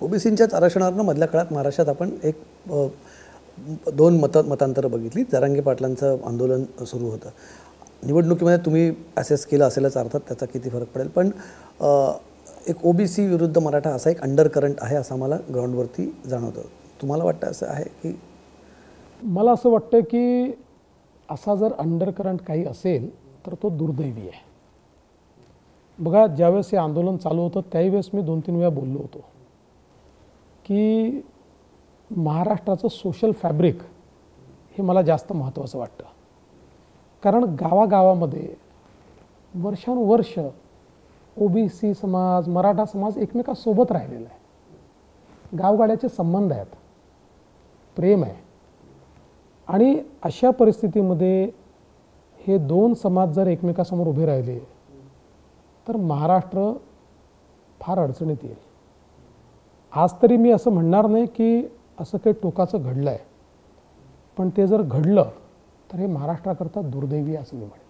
ओबीसींच्याच आरक्षणावरनं मधल्या काळात महाराष्ट्रात आपण एक दोन मतांतरं बघितली. जरांगे पाटलांचं आंदोलन सुरू होतं. निवडणुकीमध्ये तुम्ही असेस केलं असेलच अर्थात, त्याचा किती फरक पडेल, पण एक ओबीसी विरुद्ध मराठा असा एक अंडर करंट आहे असं मला ग्राउंडवरती जाणवतं. तुम्हाला वाटतं असं आहे की? मला असं वाटतं की असा जर अंडर करंट काही असेल तर तो दुर्दैवी आहे. बघा, ज्यावेळेस हे आंदोलन चालू होतं त्यावेळेस मी 2-3 वेळा बोललो होतो की महाराष्ट्राचं सोशल फॅब्रिक हे मला जास्त महत्त्वाचं वाटतं. कारण गावागावामध्ये वर्षानुवर्ष ओबीसी समाज, मराठा समाज एकमेकांसोबत राहिलेला आहे. गावगाड्याचे संबंध आहेत, प्रेम आहे. आणि अशा परिस्थितीमध्ये हे दोन समाज जर एकमेकासमोर उभे राहिले तर महाराष्ट्र फार अडचणीत येईल. आज तरी मी असं म्हणणार नाही की असं काही टोकाचं घडलं आहे, पण ते जर घडलं तर हे महाराष्ट्राकरता दुर्दैवी असं मी म्हणेन.